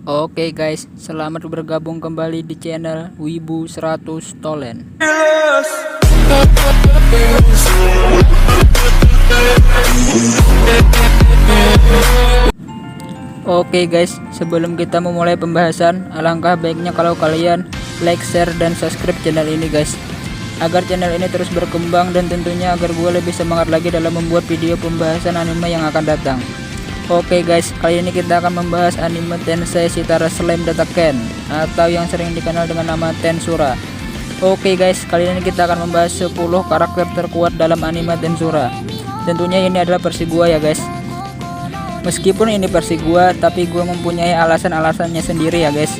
Oke guys, selamat bergabung kembali di channel Wibu 100 Tolen. Oke guys, sebelum kita memulai pembahasan, alangkah baiknya kalau kalian like, share, dan subscribe channel ini guys, agar channel ini terus berkembang dan tentunya agar gue lebih semangat lagi dalam membuat video pembahasan anime yang akan datang. Oke guys, kali ini kita akan membahas anime Tensei Shitara Slam Dataken atau yang sering dikenal dengan nama Tensura. Oke guys, kali ini kita akan membahas 10 karakter terkuat dalam anime Tensura. Tentunya ini adalah versi gua ya guys. Meskipun ini versi gua, tapi gua mempunyai alasan-alasannya sendiri ya guys.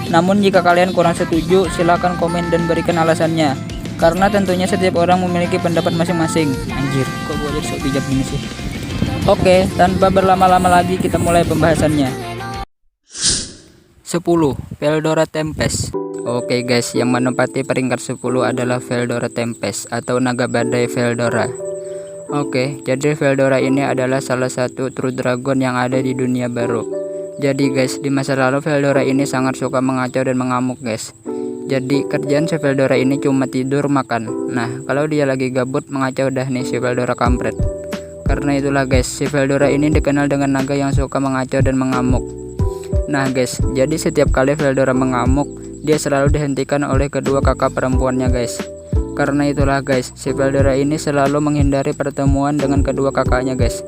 Namun jika kalian kurang setuju, silahkan komen dan berikan alasannya. Karena tentunya setiap orang memiliki pendapat masing-masing. Anjir, kok gua jadi sok bijak gini sih. Oke, tanpa berlama-lama lagi kita mulai pembahasannya. 10. Veldora Tempest. Oke guys, yang menempati peringkat 10 adalah Veldora Tempest atau naga badai Veldora. Oke, jadi Veldora ini adalah salah satu True Dragon yang ada di dunia baru. Jadi guys, di masa lalu Veldora ini sangat suka mengacau dan mengamuk guys. Jadi kerjaan si Veldora ini cuma tidur makan. Nah, kalau dia lagi gabut mengacau dah nih si Veldora kampret. Karena itulah guys, si Veldora ini dikenal dengan naga yang suka mengacau dan mengamuk. Nah guys, jadi setiap kali Veldora mengamuk, dia selalu dihentikan oleh kedua kakak perempuannya guys. Karena itulah guys, si Veldora ini selalu menghindari pertemuan dengan kedua kakaknya guys.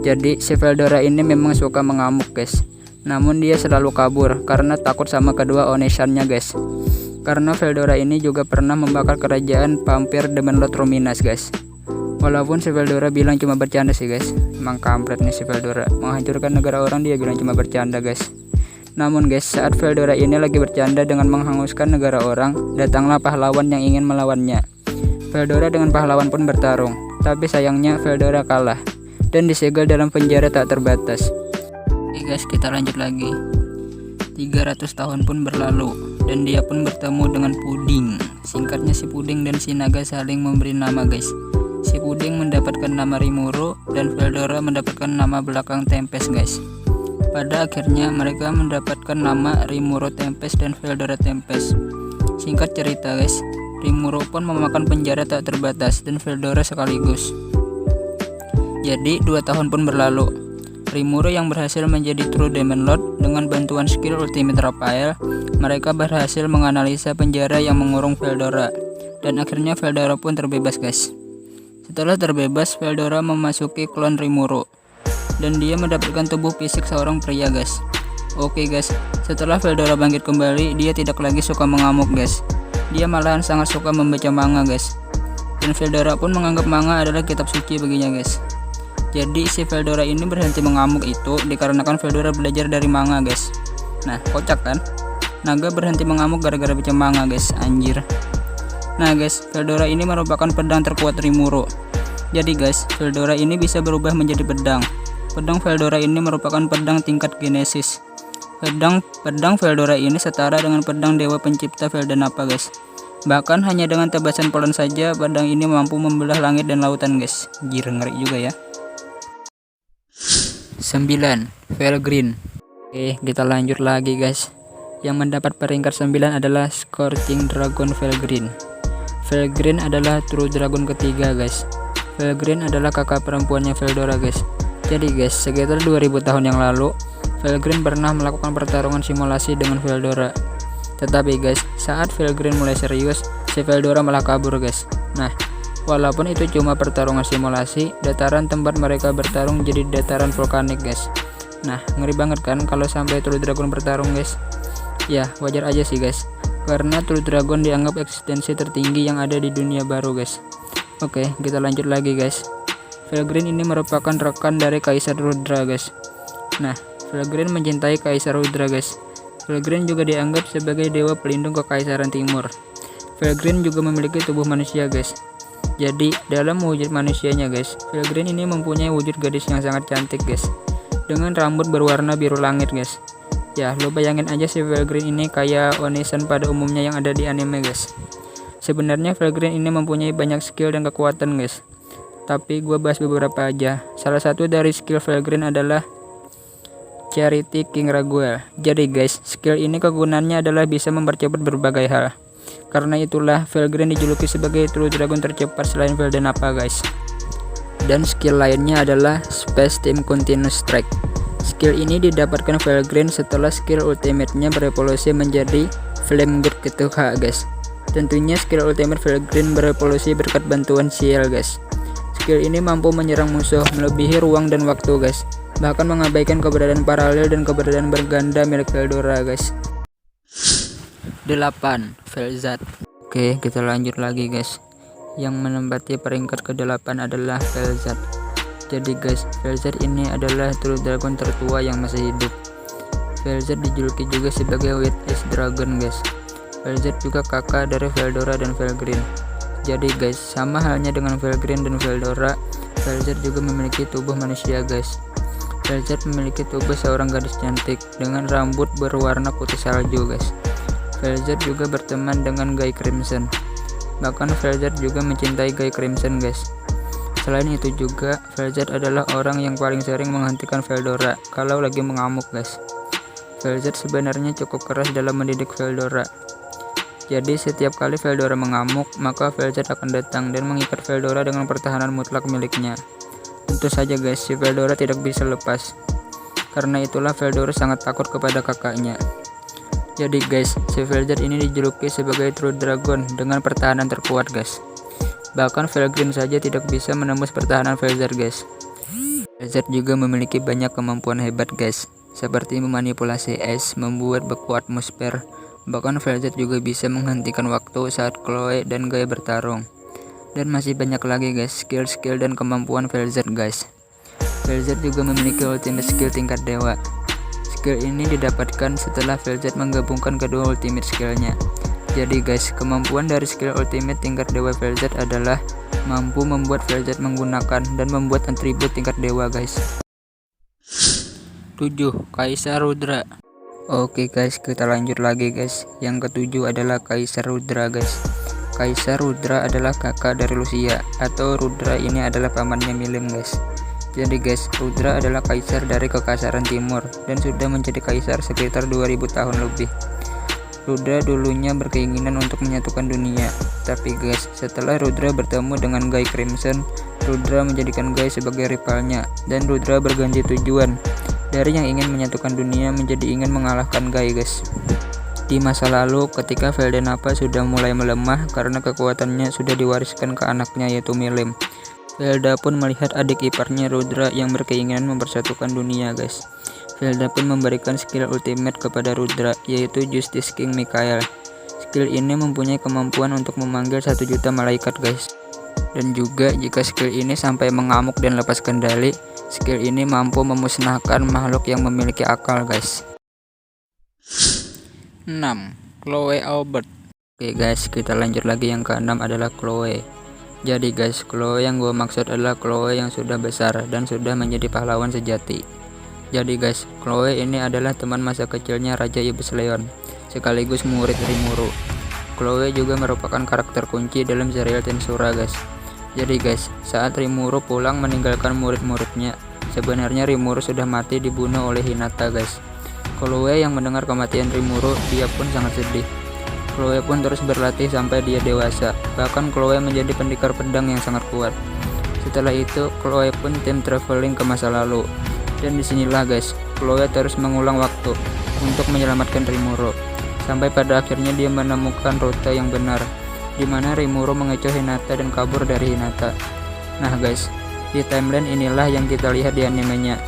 Jadi si Veldora ini memang suka mengamuk guys. Namun dia selalu kabur karena takut sama kedua Onishan-nya guys. Karena Veldora ini juga pernah membakar kerajaan vampir Demenlord Ruminas guys. Walaupun si Veldora bilang cuma bercanda sih guys. Emang kampret nih si Veldora, menghancurkan negara orang dia bilang cuma bercanda guys. Namun guys, saat Veldora ini lagi bercanda dengan menghanguskan negara orang, datanglah pahlawan yang ingin melawannya. Veldora dengan pahlawan pun bertarung, tapi sayangnya Veldora kalah dan disegel dalam penjara tak terbatas. Oke guys, kita lanjut lagi. 300 tahun pun berlalu dan dia pun bertemu dengan Puding. Singkatnya si Puding dan si naga saling memberi nama guys. Si Puding mendapatkan nama Rimuru dan Veldora mendapatkan nama belakang Tempest guys. Pada akhirnya mereka mendapatkan nama Rimuru Tempest dan Veldora Tempest. Singkat cerita guys, Rimuru pun memakan penjara tak terbatas dan Veldora sekaligus. Jadi 2 tahun pun berlalu. Rimuru yang berhasil menjadi True Demon Lord dengan bantuan skill Ultimate Raphael, mereka berhasil menganalisa penjara yang mengurung Veldora. Dan akhirnya Veldora pun terbebas guys. Setelah terbebas, Veldora memasuki klon Rimuru dan dia mendapatkan tubuh fisik seorang pria guys. Oke guys, setelah Veldora bangkit kembali, dia tidak lagi suka mengamuk guys. Dia malahan sangat suka membaca manga guys. Dan Veldora pun menganggap manga adalah kitab suci baginya guys. Jadi si Veldora ini berhenti mengamuk itu dikarenakan Veldora belajar dari manga guys. Nah, kocak kan? Naga berhenti mengamuk gara-gara baca manga guys, anjir. Nah guys, Veldora ini merupakan pedang terkuat Rimuru. Jadi guys, Veldora ini bisa berubah menjadi pedang. Pedang Veldora ini merupakan pedang tingkat Genesis. Pedang Veldora ini setara dengan pedang Dewa Pencipta Veldanapa guys. Bahkan hanya dengan tebasan pelan saja, pedang ini mampu membelah langit dan lautan guys. Anjir, ngeri juga ya. 9. Felgreen. Oke, kita lanjut lagi guys. Yang mendapat peringkat 9 adalah Scorching Dragon Felgreen. Felgreen adalah True Dragon ketiga guys. Felgreen adalah kakak perempuannya Veldora guys. Jadi guys, sekitar 2000 tahun yang lalu, Felgreen pernah melakukan pertarungan simulasi dengan Veldora. Tetapi guys, saat Felgreen mulai serius, si Veldora malah kabur guys. Nah, walaupun itu cuma pertarungan simulasi, dataran tempat mereka bertarung jadi dataran vulkanik guys. Nah, ngeri banget kan kalau sampai True Dragon bertarung guys. Ya, wajar aja sih guys, karena True Dragon dianggap eksistensi tertinggi yang ada di dunia baru guys. Oke, kita lanjut lagi guys. Felgreen ini merupakan rekan dari Kaisar Rudra guys. Nah, Felgreen mencintai Kaisar Rudra guys. Felgreen juga dianggap sebagai dewa pelindung Kekaisaran Timur. Felgreen juga memiliki tubuh manusia guys. Jadi dalam wujud manusianya guys, Felgreen ini mempunyai wujud gadis yang sangat cantik guys, dengan rambut berwarna biru langit guys. Ya, lo bayangin aja si Felgreen ini kayak Onisan pada umumnya yang ada di anime guys. Sebenarnya Felgreen ini mempunyai banyak skill dan kekuatan guys, tapi gue bahas beberapa aja. Salah satu dari skill Felgreen adalah Charity King Raguel. Jadi guys, skill ini kegunaannya adalah bisa mempercepat berbagai hal. Karena itulah Felgren dijuluki sebagai True Dragon tercepat selain Veldenapa guys. Dan skill lainnya adalah Space Team Continuous Strike. Skill ini didapatkan Felgren setelah skill ultimate-nya berevolusi menjadi Flame God Ketuha guys. Tentunya skill ultimate Felgren berevolusi berkat bantuan Ciel guys. Skill ini mampu menyerang musuh melebihi ruang dan waktu guys, bahkan mengabaikan keberadaan paralel dan keberadaan berganda milik Veldora guys. 8. Vel'Zad. Oke, kita lanjut lagi guys. Yang menempati peringkat ke-8 adalah Vel'Zad. Jadi guys, Vel'Zad ini adalah True Dragon tertua yang masih hidup. Vel'Zad dijuluki juga sebagai White Ice Dragon guys. Vel'Zad juga kakak dari Veldora dan Felgren. Jadi guys, sama halnya dengan Felgren dan Veldora, Vel'Zad juga memiliki tubuh manusia guys. Vel'Zad memiliki tubuh seorang gadis cantik dengan rambut berwarna putih salju guys. Vel'Zad juga berteman dengan Guy Crimson. Bahkan Vel'Zad juga mencintai Guy Crimson guys. Selain itu juga, Vel'Zad adalah orang yang paling sering menghentikan Veldora kalau lagi mengamuk guys. Vel'Zad sebenarnya cukup keras dalam mendidik Veldora. Jadi setiap kali Veldora mengamuk, maka Vel'Zad akan datang dan mengikat Veldora dengan pertahanan mutlak miliknya. Tentu saja guys, si Veldora tidak bisa lepas. Karena itulah Veldora sangat takut kepada kakaknya. Jadi guys, si Vel'Zad ini dijuluki sebagai True Dragon dengan pertahanan terkuat guys. Bahkan Felgren saja tidak bisa menembus pertahanan Vel'Zad guys. Vel'Zad juga memiliki banyak kemampuan hebat guys, seperti memanipulasi es, membuat beku atmosfer. Bahkan Vel'Zad juga bisa menghentikan waktu saat Chloe dan Guy bertarung. Dan masih banyak lagi guys skill-skill dan kemampuan Vel'Zad guys. Vel'Zad juga memiliki ultimate skill tingkat dewa. Skill ini didapatkan setelah Vel'Zad menggabungkan kedua ultimate skillnya. Jadi guys, kemampuan dari skill ultimate tingkat dewa Vel'Zad adalah mampu membuat Vel'Zad menggunakan dan membuat atribut tingkat dewa guys. 7. Kaisar Rudra. Oke guys, kita lanjut lagi guys. Yang ketujuh adalah Kaisar Rudra guys. Kaisar Rudra adalah kakak dari Lucia, atau Rudra ini adalah pamannya Milim guys. Jadi guys, Rudra adalah kaisar dari Kekaisaran Timur dan sudah menjadi kaisar sekitar 2000 tahun lebih. Rudra dulunya berkeinginan untuk menyatukan dunia, tapi guys, setelah Rudra bertemu dengan Guy Crimson, Rudra menjadikan Guy sebagai rivalnya, dan Rudra berganti tujuan dari yang ingin menyatukan dunia menjadi ingin mengalahkan Guy guys. Di masa lalu, ketika Veldenapa sudah mulai melemah karena kekuatannya sudah diwariskan ke anaknya yaitu Milim, Velda pun melihat adik iparnya Rudra yang berkeinginan mempersatukan dunia guys. Velda pun memberikan skill ultimate kepada Rudra, yaitu Justice King Michael. Skill ini mempunyai kemampuan untuk memanggil 1 juta malaikat guys. Dan juga jika skill ini sampai mengamuk dan lepas kendali, skill ini mampu memusnahkan makhluk yang memiliki akal guys. 6. Chloe Albert. Oke guys, kita lanjut lagi. Yang ke-6 adalah Chloe. Jadi guys, Chloe yang gue maksud adalah Chloe yang sudah besar dan sudah menjadi pahlawan sejati. Jadi guys, Chloe ini adalah teman masa kecilnya Raja Ibis Leon, sekaligus murid Rimuru. Chloe juga merupakan karakter kunci dalam serial Tensura guys. Jadi guys, saat Rimuru pulang meninggalkan murid-muridnya, sebenarnya Rimuru sudah mati dibunuh oleh Hinata guys. Chloe yang mendengar kematian Rimuru, dia pun sangat sedih. Chloe pun terus berlatih sampai dia dewasa. Bahkan Chloe menjadi pendekar pedang yang sangat kuat. Setelah itu, Chloe pun time traveling ke masa lalu. Dan disinilah guys, Chloe terus mengulang waktu untuk menyelamatkan Rimuru. Sampai pada akhirnya dia menemukan rute yang benar, di mana Rimuru mengecoh Hinata dan kabur dari Hinata. Nah guys, di timeline inilah yang kita lihat di animenya,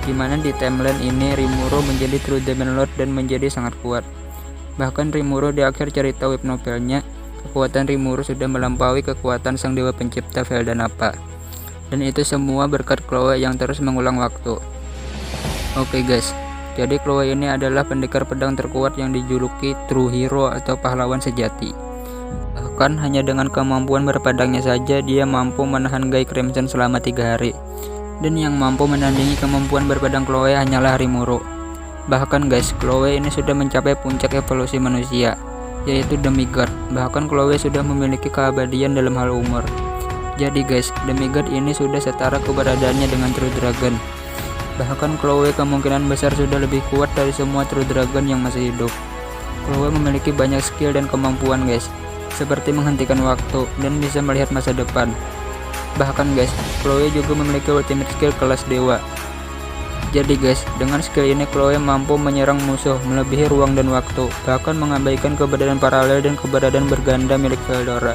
dimana di timeline ini Rimuru menjadi True Demon Lord dan menjadi sangat kuat. Bahkan Rimuru di akhir cerita web novelnya, kekuatan Rimuru sudah melampaui kekuatan sang dewa pencipta Veldenapa. Dan itu semua berkat Chloe yang terus mengulang waktu. Oke guys, jadi Chloe ini adalah pendekar pedang terkuat yang dijuluki True Hero atau pahlawan sejati. Bahkan hanya dengan kemampuan berpedangnya saja dia mampu menahan Guy Crimson selama 3 hari. Dan yang mampu menandingi kemampuan berpedang Chloe hanyalah Rimuru. Bahkan guys, Chloe ini sudah mencapai puncak evolusi manusia, yaitu Demigod. Bahkan Chloe sudah memiliki keabadian dalam hal umur. Jadi guys, Demigod ini sudah setara keberadaannya dengan True Dragon. Bahkan Chloe kemungkinan besar sudah lebih kuat dari semua True Dragon yang masih hidup. Chloe memiliki banyak skill dan kemampuan guys, seperti menghentikan waktu dan bisa melihat masa depan. Bahkan guys, Chloe juga memiliki ultimate skill kelas dewa. Jadi guys, dengan skill ini Chloe mampu menyerang musuh melebihi ruang dan waktu, bahkan mengabaikan keberadaan paralel dan keberadaan berganda milik Veldora.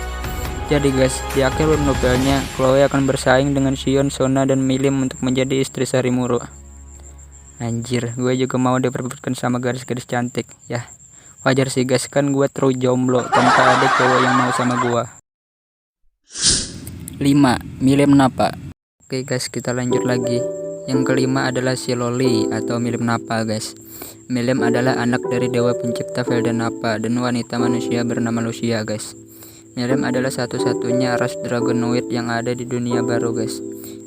Jadi guys, di akhir novelnya Chloe akan bersaing dengan Xion, Sona, dan Milim untuk menjadi istri Sarimuro. Anjir, gue juga mau diperebutkan sama gadis-gadis cantik ya. Wajar sih guys, kan gue true jomblo tanpa ada cowok yang mau sama gue. 5. Milim Nappa. Oke guys, kita lanjut lagi. Yang kelima adalah Shiloli atau Milim Nappa guys. Milim adalah anak dari dewa pencipta Velda Nappa dan wanita manusia bernama Lucia guys. Milim adalah satu-satunya ras dragonoid yang ada di dunia baru guys.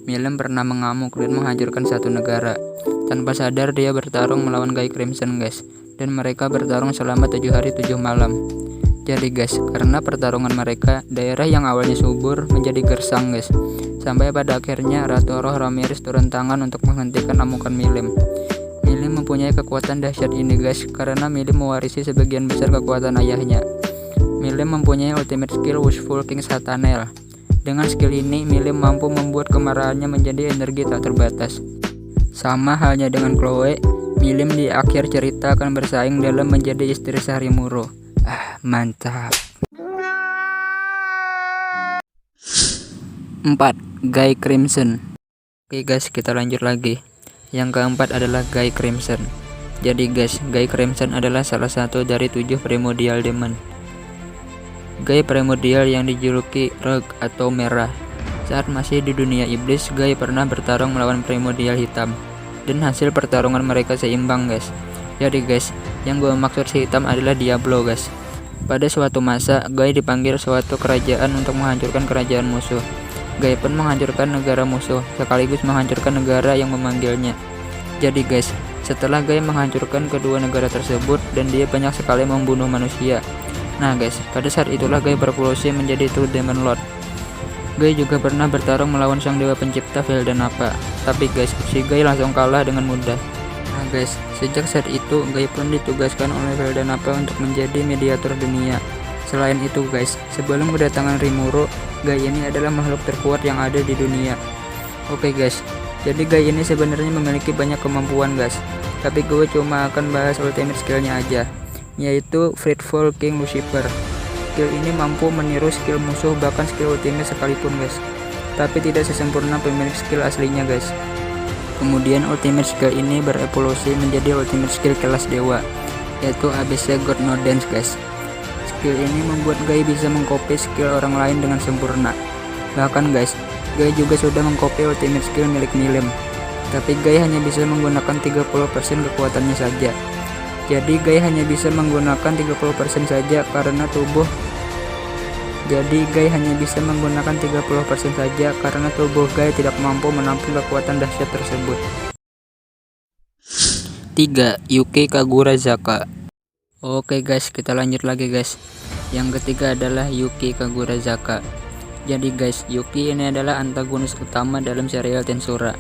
Milim pernah mengamuk dan menghancurkan satu negara. Tanpa sadar dia bertarung melawan Guy Crimson guys, dan mereka bertarung selama 7 hari 7 malam. Jadi guys, karena pertarungan mereka, daerah yang awalnya subur menjadi gersang guys. Sampai pada akhirnya Ratu Roh Ramirez turun tangan untuk menghentikan amukan Milim. Milim mempunyai kekuatan dahsyat ini guys, karena Milim mewarisi sebagian besar kekuatan ayahnya. Milim mempunyai ultimate skill Wishful King Satanel. Dengan skill ini, Milim mampu membuat kemarahannya menjadi energi tak terbatas. Sama halnya dengan Chloe, Milim di akhir cerita akan bersaing dalam menjadi istri Sarimuro. Mantap. 4. Guy Crimson. Oke guys, kita lanjut lagi. Yang keempat adalah Guy Crimson. Jadi guys, Guy Crimson adalah salah satu dari 7 primordial demon. Guy primordial yang dijuluki Rogue atau merah. Saat masih di dunia iblis, Guy pernah bertarung melawan primordial hitam, dan hasil pertarungan mereka seimbang guys. Jadi guys, yang gue maksud si hitam adalah Diablo guys. Pada suatu masa, Guy dipanggil suatu kerajaan untuk menghancurkan kerajaan musuh. Guy pun menghancurkan negara musuh, sekaligus menghancurkan negara yang memanggilnya. Jadi guys, setelah Guy menghancurkan kedua negara tersebut, dan dia banyak sekali membunuh manusia. Nah guys, pada saat itulah Guy berevolusi menjadi True Demon Lord. Guy juga pernah bertarung melawan sang dewa pencipta Velda Nappa, tapi guys, si Guy langsung kalah dengan mudah. Nah guys, sejak saat itu Guy pun ditugaskan oleh Velda Nappa untuk menjadi mediator dunia. Selain itu guys, sebelum kedatangan Rimuro, Guy ini adalah makhluk terkuat yang ada di dunia. Oke guys, jadi Guy ini sebenarnya memiliki banyak kemampuan guys, tapi gue cuma akan bahas ultimate skillnya aja, yaitu Frightful King Lucifer. Skill ini mampu meniru skill musuh, bahkan skill ultimate sekalipun guys, tapi tidak sesempurna pemilik skill aslinya guys. Kemudian ultimate skill ini berevolusi menjadi ultimate skill kelas dewa, yaitu ABC God No Dance guys. Skill ini membuat Guy bisa mengcopy skill orang lain dengan sempurna. Bahkan guys, Guy juga sudah mengcopy ultimate skill milik Milim, tapi Guy hanya bisa menggunakan 30% kekuatannya saja. Jadi Guy hanya bisa menggunakan 30% saja karena tubuh Guy tidak mampu menampung kekuatan dahsyat tersebut. 3. Yuki Kagurazaka. Oke guys, kita lanjut lagi guys. Yang ketiga adalah Yuki Kagurazaka. Jadi guys, Yuki ini adalah antagonis utama dalam serial Tensura.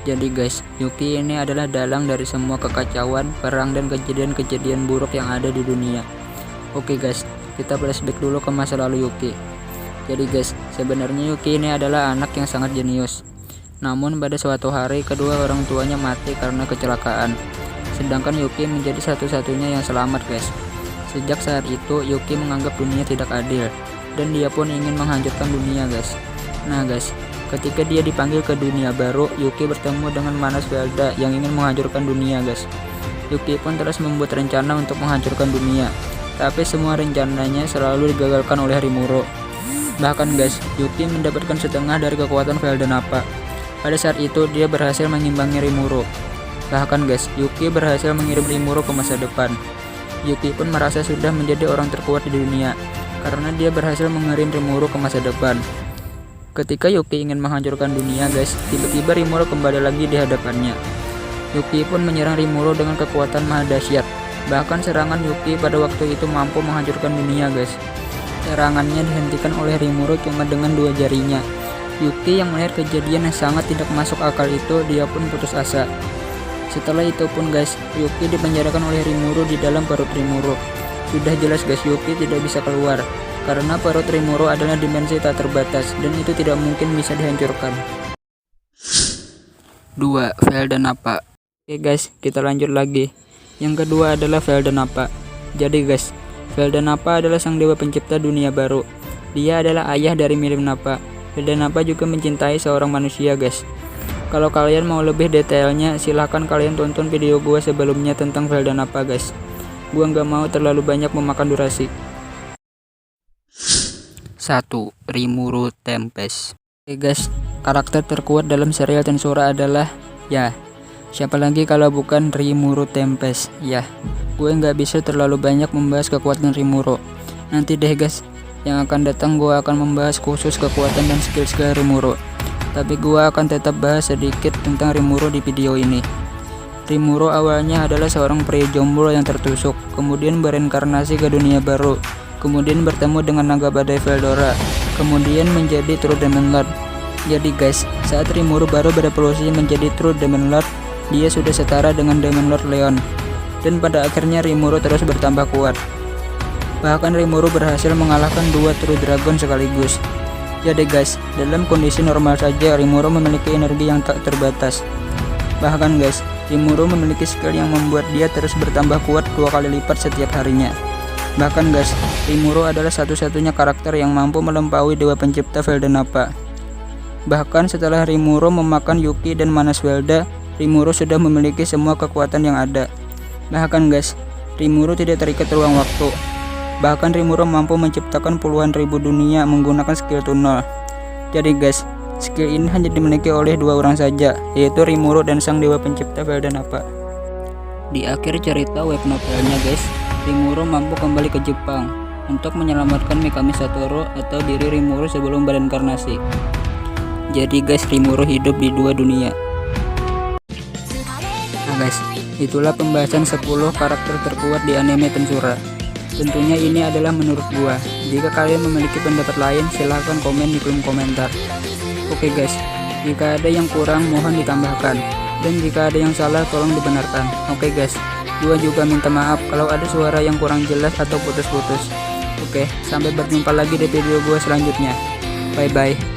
Jadi guys, Yuki ini adalah dalang dari semua kekacauan, perang, dan kejadian-kejadian buruk yang ada di dunia. Oke guys, kita flashback dulu ke masa lalu Yuki. Jadi guys, sebenarnya Yuki ini adalah anak yang sangat jenius. Namun pada suatu hari kedua orang tuanya mati karena kecelakaan. Sedangkan Yuki menjadi satu-satunya yang selamat guys. Sejak saat itu Yuki menganggap dunia tidak adil, dan dia pun ingin menghancurkan dunia guys. Nah guys, ketika dia dipanggil ke dunia baru, Yuki bertemu dengan Manas Velda yang ingin menghancurkan dunia guys. Yuki pun terus membuat rencana untuk menghancurkan dunia, tapi semua rencananya selalu digagalkan oleh Rimuro. Bahkan guys, Yuki mendapatkan setengah dari kekuatan Velda Nappa. Pada saat itu dia berhasil mengimbangi Rimuro. Bahkan guys, Yuki berhasil mengirim Rimuro ke masa depan. Yuki pun merasa sudah menjadi orang terkuat di dunia karena dia berhasil mengirim Rimuro ke masa depan. Ketika Yuki ingin menghancurkan dunia guys, tiba-tiba Rimuro kembali lagi di hadapannya. Yuki pun menyerang Rimuro dengan kekuatan maha dahsyat. Bahkan serangan Yuki pada waktu itu mampu menghancurkan dunia guys. Serangannya dihentikan oleh Rimuro cuma dengan 2 jarinya. Yuki yang melihat kejadian yang sangat tidak masuk akal itu, dia pun putus asa. Setelah itu pun guys, Yuki dipenjarakan oleh Rimuru di dalam perut Rimuru. Sudah jelas guys, Yuki tidak bisa keluar karena perut Rimuru adalah dimensi tak terbatas dan itu tidak mungkin bisa dihancurkan. 2. Veldanapa. Oke guys, kita lanjut lagi. Yang kedua adalah Veldanapa. Jadi guys, Veldanapa adalah sang dewa pencipta dunia baru. Dia adalah ayah dari Milimnapa. Veldanapa juga mencintai seorang manusia guys. Kalau kalian mau lebih detailnya, silahkan kalian tonton video gua sebelumnya tentang Veldanapa guys. Gua nggak mau terlalu banyak memakan durasi. 1. Rimuru Tempest. Oke guys, karakter terkuat dalam serial Tensura adalah, ya, siapa lagi kalau bukan Rimuru Tempest. Ya, gue nggak bisa terlalu banyak membahas kekuatan Rimuru. Nanti deh guys, yang akan datang gue akan membahas khusus kekuatan dan skill Rimuru. Tapi gue akan tetap bahas sedikit tentang Rimuru di video ini. Rimuru awalnya adalah seorang pria jomblo yang tertusuk, kemudian bereinkarnasi ke dunia baru, kemudian bertemu dengan naga badai Veldora, kemudian menjadi True Demon Lord. Jadi guys, saat Rimuru baru berevolusi menjadi True Demon Lord, dia sudah setara dengan Demon Lord Leon. Dan pada akhirnya Rimuru terus bertambah kuat. Bahkan Rimuru berhasil mengalahkan 2 True Dragon sekaligus. Jadi guys, dalam kondisi normal saja Rimuru memiliki energi yang tak terbatas. Bahkan guys, Rimuru memiliki skill yang membuat dia terus bertambah kuat 2 kali lipat setiap harinya. Bahkan guys, Rimuru adalah satu-satunya karakter yang mampu melampaui dewa pencipta Veldanapa. Bahkan setelah Rimuru memakan Yuki dan Manas Velda, Rimuru sudah memiliki semua kekuatan yang ada. Bahkan guys, Rimuru tidak terikat ruang waktu. Bahkan Rimuru mampu menciptakan puluhan ribu dunia menggunakan skill tunnel. Jadi guys, skill ini hanya dimiliki oleh 2 orang saja, yaitu Rimuru dan sang dewa pencipta Veldanapa. Di akhir cerita web novelnya guys, Rimuru mampu kembali ke Jepang untuk menyelamatkan Mikami Satoru atau diri Rimuru sebelum bereinkarnasi. Jadi guys, Rimuru hidup di 2 dunia. Nah guys, itulah pembahasan 10 karakter terkuat di anime Tensura. Tentunya ini adalah menurut gua. Jika kalian memiliki pendapat lain, silahkan komen di kolom komentar. Oke guys, jika ada yang kurang mohon ditambahkan, dan jika ada yang salah tolong dibenarkan. Oke guys, gua juga minta maaf kalau ada suara yang kurang jelas atau putus-putus. Oke, sampai berjumpa lagi di video gua selanjutnya. Bye bye.